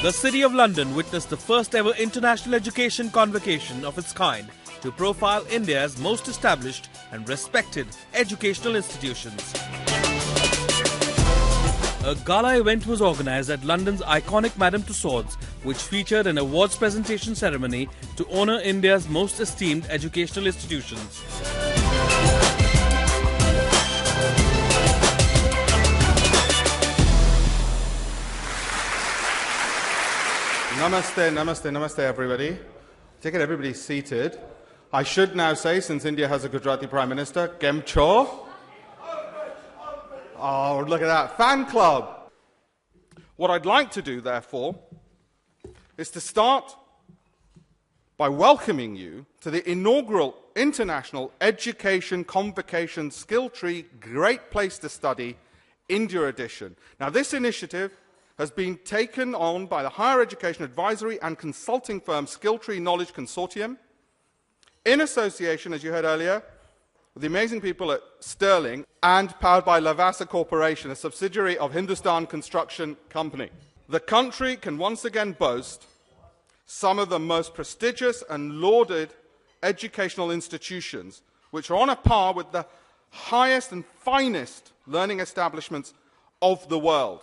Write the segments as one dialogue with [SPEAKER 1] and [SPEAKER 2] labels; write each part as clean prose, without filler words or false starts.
[SPEAKER 1] The City of London witnessed the first ever international education convocation of its kind to profile India's most established and respected educational institutions. A gala event was organised at London's iconic Madame Tussauds, which featured an awards presentation ceremony to honour India's most esteemed educational institutions.
[SPEAKER 2] Namaste, namaste, namaste everybody. Take it everybody's seated. I should now say, since India has a Gujarati Prime Minister, Kem Cho. Oh, look at that. Fan club. What I'd like to do, therefore, is to start by welcoming you to the inaugural International Education Convocation Skill Tree Great Place to Study India edition. Now, this initiative has been taken on by the higher education advisory and consulting firm Skilltree Knowledge Consortium, in association, as you heard earlier, with the amazing people at Sterling, and powered by Lavasa Corporation, a subsidiary of Hindustan Construction Company. The country can once again boast some of the most prestigious and lauded educational institutions, which are on a par with the highest and finest learning establishments of the world.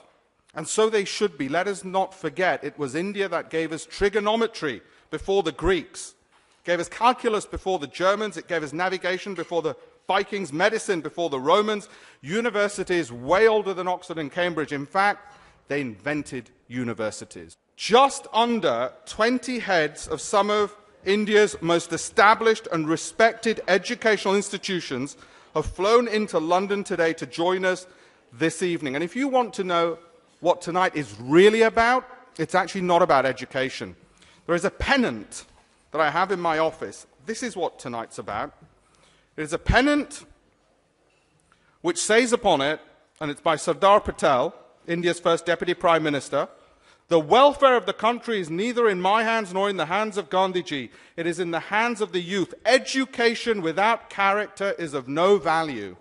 [SPEAKER 2] And so they should be. Let us not forget, it was India that gave us trigonometry before the Greeks, gave us calculus before the Germans, it gave us navigation before the Vikings, medicine before the Romans, universities way older than Oxford and Cambridge. In fact, they invented universities. Just under 20 heads of some of India's most established and respected educational institutions have flown into London today to join us this evening. And if you want to know what tonight is really about, it's actually not about education. There is a pennant that I have in my office. This is what tonight's about. It is a pennant which says upon it, and it's by Sardar Patel, India's first Deputy Prime Minister, "The welfare of the country is neither in my hands nor in the hands of Gandhiji. It is in the hands of the youth. Education without character is of no value."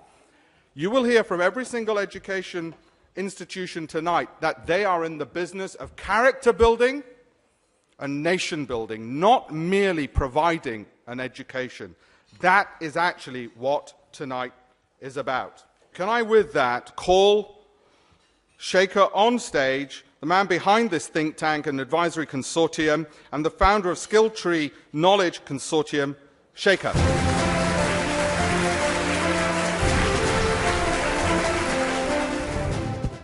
[SPEAKER 2] You will hear from every single education institution tonight that they are in the business of character building and nation building, not merely providing an education. That is actually what tonight is about. Can I, with that, call Shekhar on stage, the man behind this think tank and advisory consortium, and the founder of Skilltree Knowledge Consortium, Shekhar.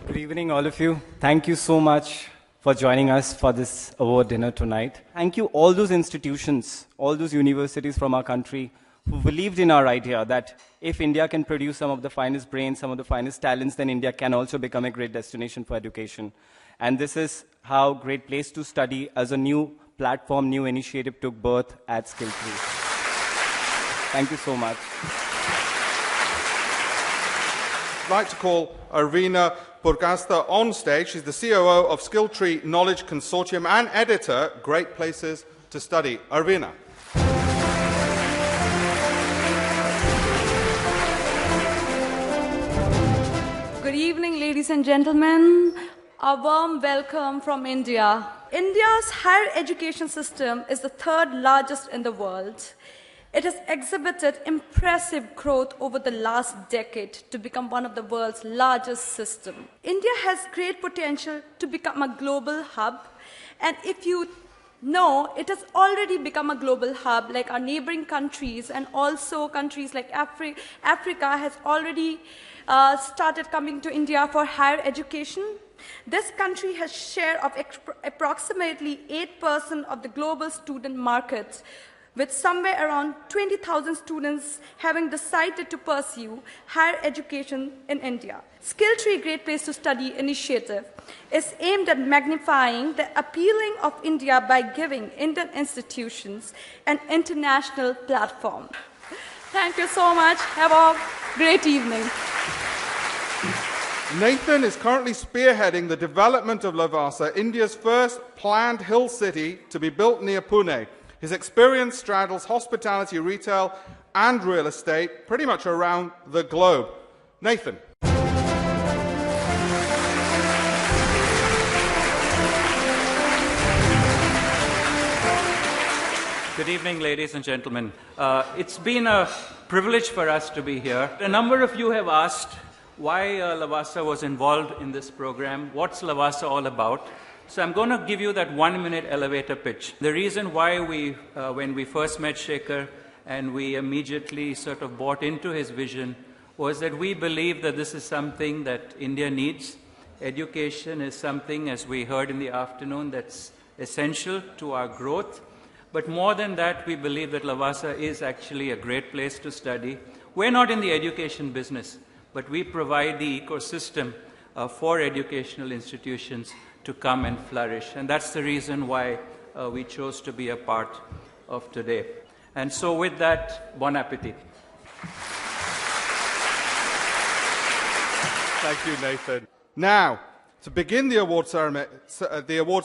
[SPEAKER 3] Good evening, all of you. Thank you so much for joining us for this award dinner tonight. Thank you all those institutions, all those universities from our country who believed in our idea that if India can produce some of the finest brains, some of the finest talents, then India can also become a great destination for education. And this is how Great Place to Study as a new platform, new initiative took birth at Skilltree. Thank you so much.
[SPEAKER 2] I'd like to call Arvina Purkasta on stage. She's the COO of Skilltree Knowledge Consortium and editor, Great Places to Study. Arvina.
[SPEAKER 4] Good evening, ladies and gentlemen. A warm welcome from India. India's higher education system is the third largest in the world. It has exhibited impressive growth over the last decade to become one of the world's largest systems. India has great potential to become a global hub, and if you know, it has already become a global hub, like our neighboring countries, and also countries like Africa has already started coming to India for higher education. This country has share of approximately 8% of the global student market, with somewhere around 20,000 students having decided to pursue higher education in India. Skilltree Great Place to Study initiative is aimed at magnifying the appealing of India by giving Indian institutions an international platform. Thank you so much. Have a great evening.
[SPEAKER 2] Nathan is currently spearheading the development of Lavasa, India's first planned hill city to be built near Pune. His experience straddles hospitality, retail, and real estate pretty much around the globe. Nathan.
[SPEAKER 5] Good evening, ladies and gentlemen. It's been a privilege for us to be here. A number of you have asked why Lavasa was involved in this program. What's Lavasa all about? So I'm going to give you that 1-minute elevator pitch. The reason why when we first met Shekhar and we immediately sort of bought into his vision was that we believe that this is something that India needs. Education is something, as we heard in the afternoon, that's essential to our growth. But more than that, we believe that Lavasa is actually a great place to study. We're not in the education business, but we provide the ecosystem for educational institutions to come and flourish. And that's the reason why we chose to be a part of today. And so with that, bon appetit.
[SPEAKER 2] Thank you, Nathan. Now, to begin the awards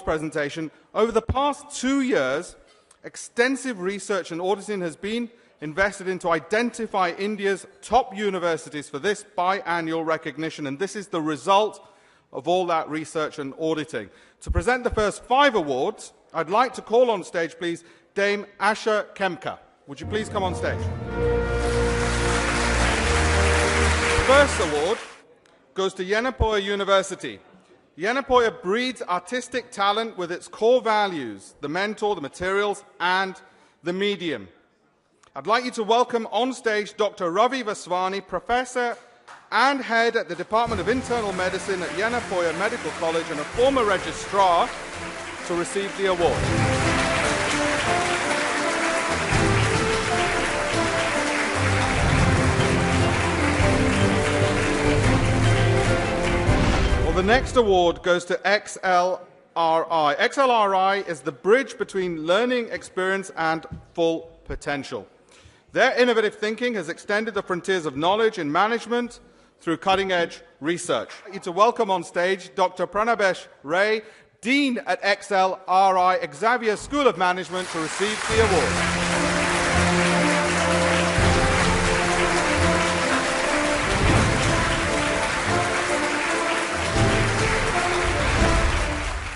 [SPEAKER 2] presentation, over the past 2 years, extensive research and auditing has been invested in to identify India's top universities for this biannual recognition, and this is the result of all that research and auditing. To present the first 5 awards, I'd like to call on stage, please, Dame Asha Khemka. Would you please come on stage? First award goes to Yenapoya University. Yenapoya breeds artistic talent with its core values, the mentor, the materials, and the medium. I'd like you to welcome on stage Dr. Ravi Vaswani, Professor and Head at the Department of Internal Medicine at Yenapoya Medical College and a former registrar, to receive the award. Well, the next award goes to XLRI. XLRI is the bridge between learning experience and full potential. Their innovative thinking has extended the frontiers of knowledge in management through cutting-edge research. I'd like to welcome on stage Dr. Pranabesh Ray, Dean at XLRI Xavier School of Management, to receive the award.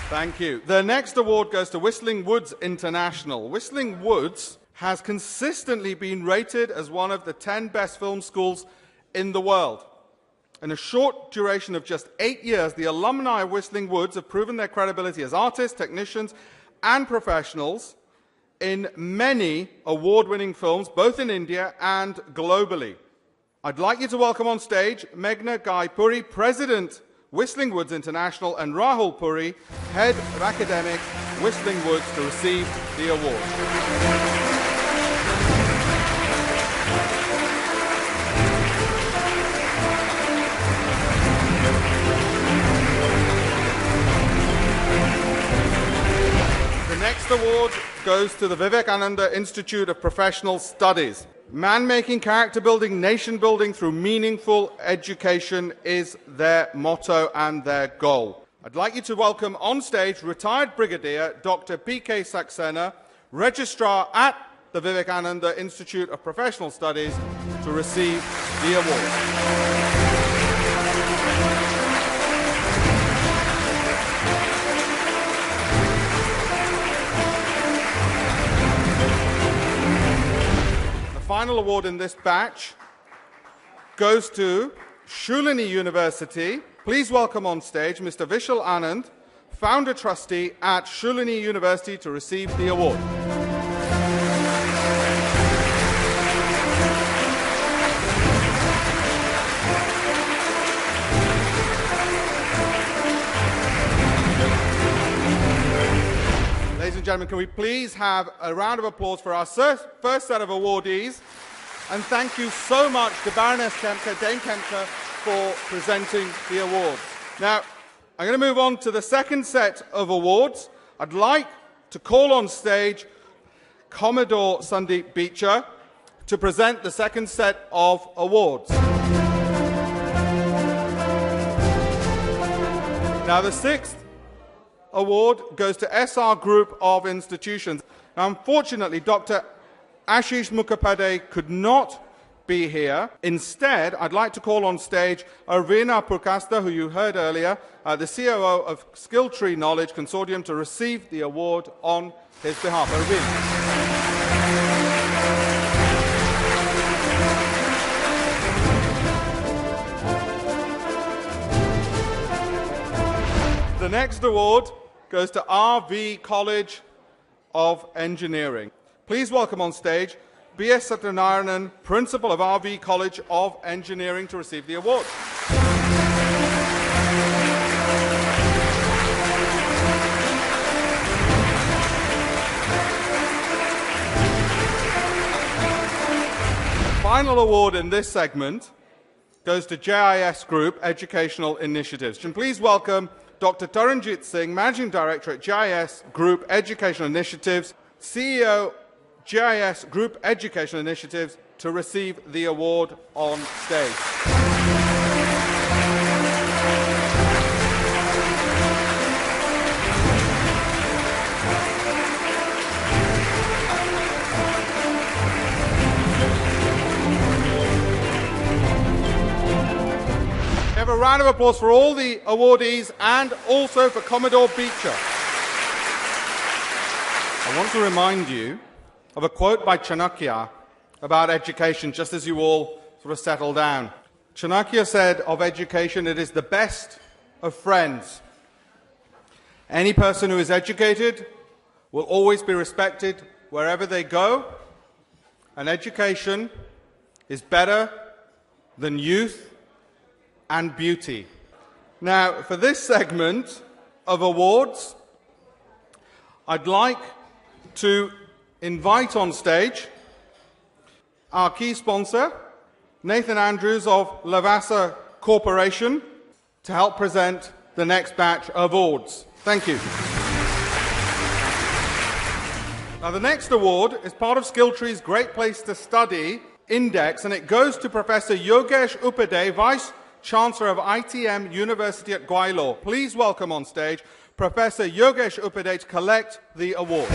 [SPEAKER 2] Thank you. The next award goes to Whistling Woods International. Whistling Woods has consistently been rated as one of the 10 best film schools in the world. In a short duration of just 8 years, the alumni of Whistling Woods have proven their credibility as artists, technicians, and professionals in many award-winning films, both in India and globally. I'd like you to welcome on stage Meghna Gai Puri, President, Whistling Woods International, and Rahul Puri, Head of Academic, Whistling Woods, to receive the award. The next award goes to the Vivekananda Institute of Professional Studies. Man-making, character-building, nation-building through meaningful education is their motto and their goal. I'd like you to welcome on stage retired Brigadier Dr. P.K. Saxena, Registrar at the Vivekananda Institute of Professional Studies, to receive the award. The final award in this batch goes to Shulini University. Please welcome on stage Mr. Vishal Anand, Founder Trustee at Shulini University, to receive the award. Ladies and gentlemen, can we please have a round of applause for our first set of awardees? And thank you so much to Baroness Khemka, Dame Khemka, for presenting the awards. Now, I'm going to move on to the second set of awards. I'd like to call on stage Commodore Sandeep Beecher to present the second set of awards. Now, the sixth award goes to SR Group of Institutions. Now, unfortunately, Dr. Ashish Mukhopadhyay could not be here. Instead, I'd like to call on stage Arvina Purkasta, who you heard earlier, the COO of Skill Tree Knowledge Consortium, to receive the award on his behalf. Arvina. The next award goes to RV College of Engineering. Please welcome on stage B.S. Satyanarayanan, Principal of RV College of Engineering, to receive the award. The final award in this segment goes to JIS Group Educational Initiatives. And please welcome Dr. Taranjit Singh, Managing Director at GIS Group Educational Initiatives, CEO, GIS Group Educational Initiatives, to receive the award on stage. A round of applause for all the awardees and also for Commodore Beecher. I want to remind you of a quote by Chanakya about education, just as you all sort of settle down. Chanakya said of education, it is the best of friends. Any person who is educated will always be respected wherever they go, and education is better than youth and beauty. Now, for this segment of awards, I'd like to invite on stage our key sponsor, Nathan Andrews of Lavasa Corporation, to help present the next batch of awards. Thank you. Now, the next award is part of Skilltree's Great Place to Study Index, and it goes to Professor Yogesh Upadhyay, Vice Chancellor of ITM University at Gwalior. Please welcome on stage Professor Yogesh Upadhyay to collect the award.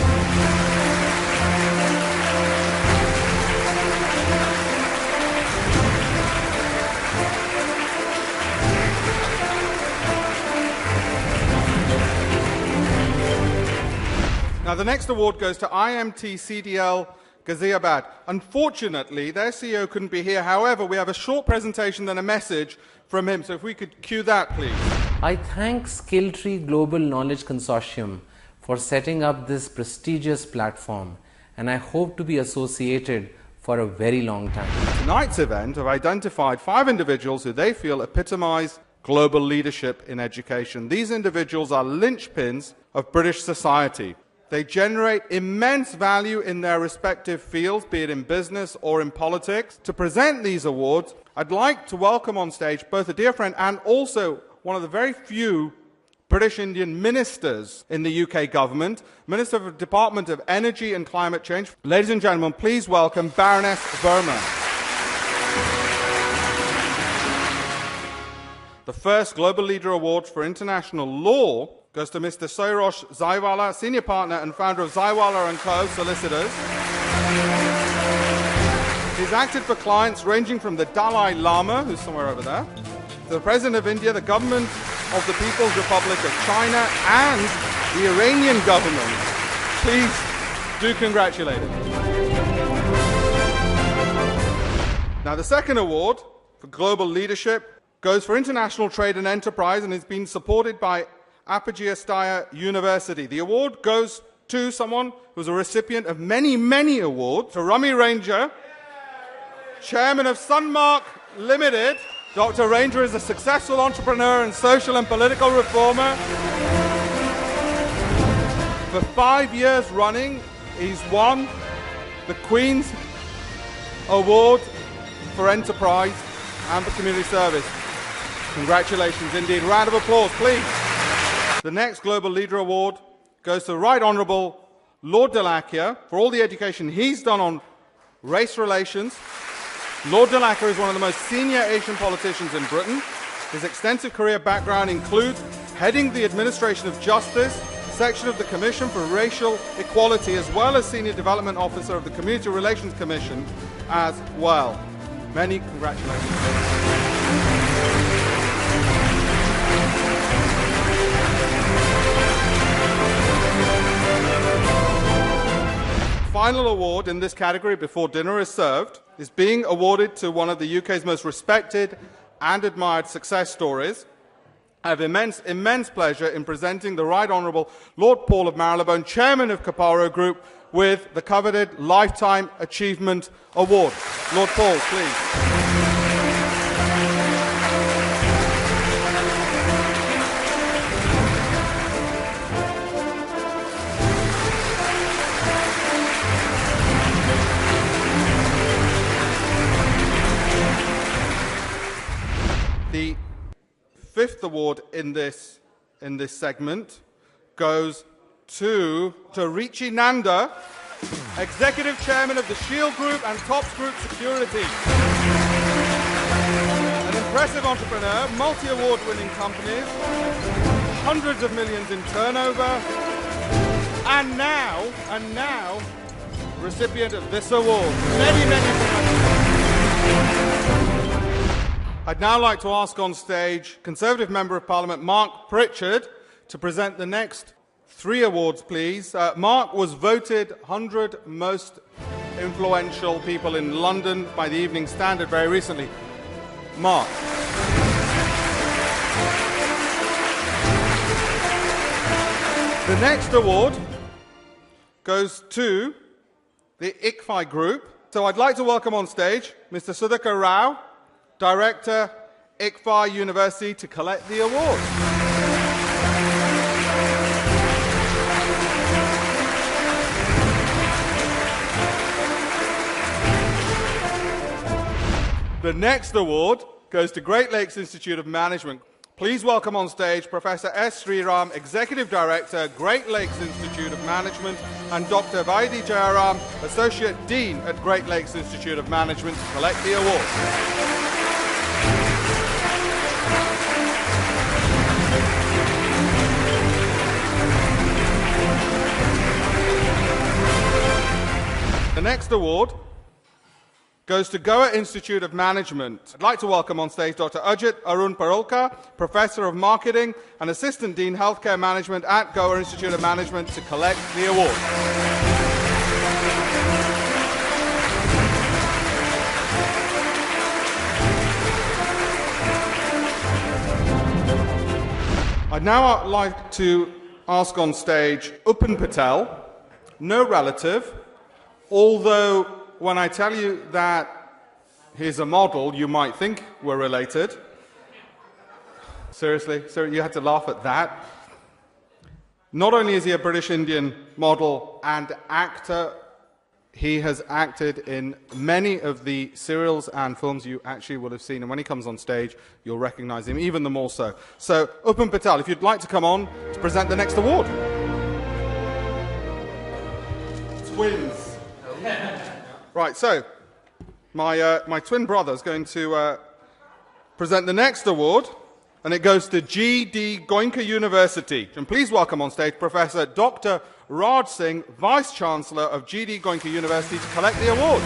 [SPEAKER 2] Now, the next award goes to IMT CDL Ghaziabad. Unfortunately, their CEO couldn't be here. However, we have a short presentation and a message from him. So if we could cue that, please.
[SPEAKER 6] I thank Skilltree Global Knowledge Consortium for setting up this prestigious platform, and I hope to be associated for a very long time.
[SPEAKER 2] Tonight's event have identified 5 individuals who they feel epitomize global leadership in education. These individuals are linchpins of British society. They generate immense value in their respective fields, be it in business or in politics. To present these awards, I'd like to welcome on stage both a dear friend and also one of the very few British Indian ministers in the UK government, Minister of the Department of Energy and Climate Change. Ladies and gentlemen, please welcome Baroness Verma. The first Global Leader Award for International Law goes to Mr. Soirosh Zaiwala, Senior Partner and Founder of Zaiwala & Co. Solicitors. He's acted for clients ranging from the Dalai Lama, who's somewhere over there, to the President of India, the Government of the People's Republic of China, and the Iranian government. Please do congratulate him. Now, the second award for global leadership goes for international trade and enterprise, and it's been supported by Apogea University. The award goes to someone who's a recipient of many, many awards, to Rummy Ranger, Chairman of Sunmark Limited. Dr. Ranger is a successful entrepreneur and social and political reformer. For 5 years running, he's won the Queen's Award for Enterprise and for Community Service. Congratulations indeed. Round of applause, please. The next Global Leader Award goes to the Right Honourable Lord Dalakya for all the education he's done on race relations. Lord Dalakya is one of the most senior Asian politicians in Britain. His extensive career background includes heading the Administration of Justice, section of the Commission for Racial Equality, as well as Senior Development Officer of the Community Relations Commission as well. Many congratulations. Final award in this category before dinner is served is being awarded to one of the UK's most respected and admired success stories. I have immense pleasure in presenting the Right Honourable Lord Paul of Marylebone, Chairman of Caparo Group, with the coveted Lifetime Achievement Award. Lord Paul, please. The fifth award in this segment goes to Richi Nanda, Executive Chairman of the Shield Group and Tops Group Security. An impressive entrepreneur, multi-award winning companies, hundreds of millions in turnover, and now, recipient of this award. Many I'd now like to ask on stage Conservative Member of Parliament Mark Pritchard to present the next 3 awards, please. Mark was voted 100 most influential people in London by the Evening Standard very recently. Mark. The next award goes to the ICFI Group. So I'd like to welcome on stage Mr. Sudhakar Rao, Director, ICFI University, to collect the award. The next award goes to Great Lakes Institute of Management. Please welcome on stage Professor S. Sriram, Executive Director, Great Lakes Institute of Management, and Dr. Vaidhi Jayaram, Associate Dean at Great Lakes Institute of Management, to collect the award. The next award goes to Goa Institute of Management. I'd like to welcome on stage Dr. Ajit Arun Parolkar, Professor of Marketing and Assistant Dean Healthcare Management at Goa Institute of Management, to collect the award. I'd now like to ask on stage Upan Patel, no relative, although when I tell you that he's a model, you might think we're related. Seriously? Sir, you had to laugh at that? Not only is he a British Indian model and actor, he has acted in many of the serials and films you actually will have seen, and when he comes on stage, you'll recognize him, even the more so. So, Upan Patel, if you'd like to come on to present the next award. Twins. Right, so my twin brother is going to present the next award, and it goes to G.D. Goenka University. And please welcome on stage Professor Dr. Raj Singh, Vice-Chancellor of G.D. Goenka University, to collect the award.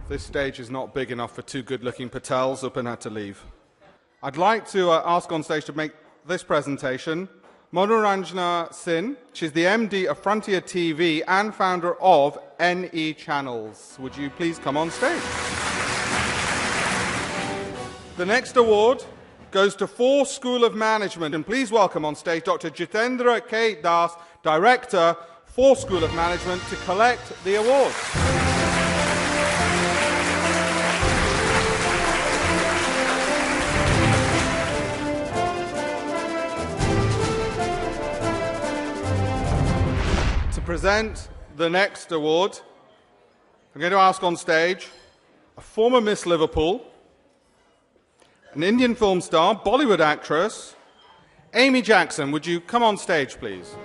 [SPEAKER 2] This stage is not big enough for 2 good-looking Patels. Upan had to leave. I'd like to ask on stage to make this presentation Manoranjana Sin. She's the MD of Frontier TV and founder of NE Channels. Would you please come on stage? The next award goes to Force School of Management. And please welcome on stage Dr. Jitendra K. Das, Director, Force School of Management, to collect the award. Present the next award, I'm going to ask on stage a former Miss Liverpool, an Indian film star, Bollywood actress, Amy Jackson. Would you come on stage, please?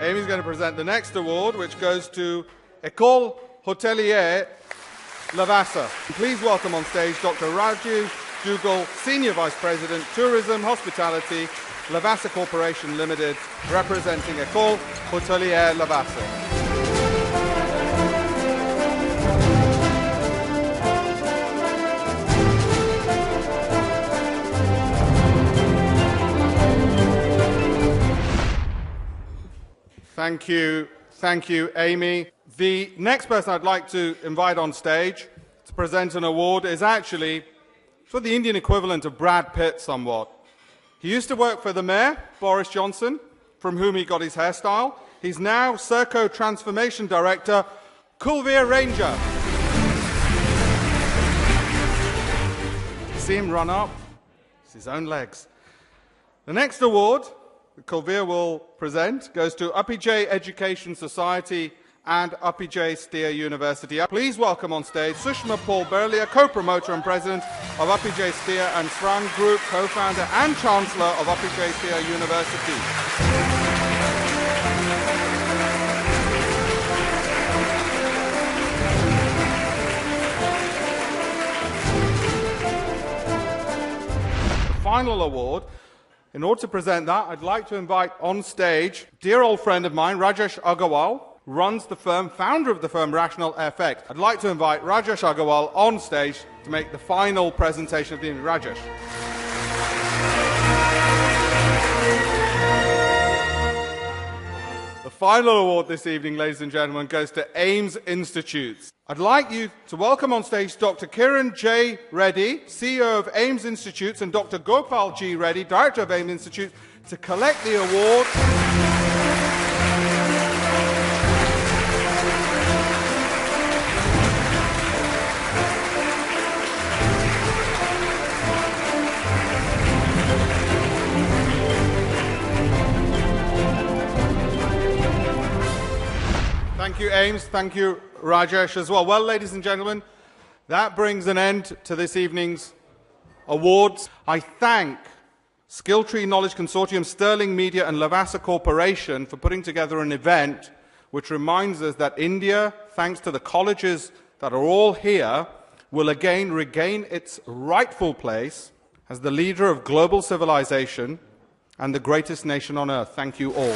[SPEAKER 2] Amy's going to present the next award, which goes to École Hôtelière Lavasa. Please welcome on stage Dr. Raju Jugal, Senior Vice President, Tourism, Hospitality, Lavasa Corporation Limited, representing École Hôtelière Lavasa. Thank you, Amy. The next person I'd like to invite on stage to present an award is actually sort of the Indian equivalent of Brad Pitt somewhat. He used to work for the mayor, Boris Johnson, from whom he got his hairstyle. He's now Serco Transformation Director, Kulveer Ranger. See him run up? It's his own legs. The next award that Kulveer will present goes to Alpesh Education Society and Alpesh Steer University. Please welcome on stage Sushma Paul Berlier, co-promoter and president of Alpesh Steer and Srang Group, co-founder and chancellor of Alpesh Steer University. The final award. In order to present that, I'd like to invite on stage a dear old friend of mine, Rajesh Agarwal, runs the firm, founder of the firm Rational FX. I'd like to invite Rajesh Agarwal on stage to make the final presentation of the evening. Rajesh. The final award this evening, ladies and gentlemen, goes to Ames Institutes. I'd like you to welcome on stage Dr. Kiran J. Reddy, CEO of Ames Institutes, and Dr. Gopal G. Reddy, Director of Ames Institutes, to collect the award. Thank you, Ames. Thank you, Rajesh, as well. Well, ladies and gentlemen, that brings an end to this evening's awards. I thank Skilltree Knowledge Consortium, Sterling Media and Lavasa Corporation for putting together an event which reminds us that India, thanks to the colleges that are all here, will again regain its rightful place as the leader of global civilization and the greatest nation on earth. Thank you all.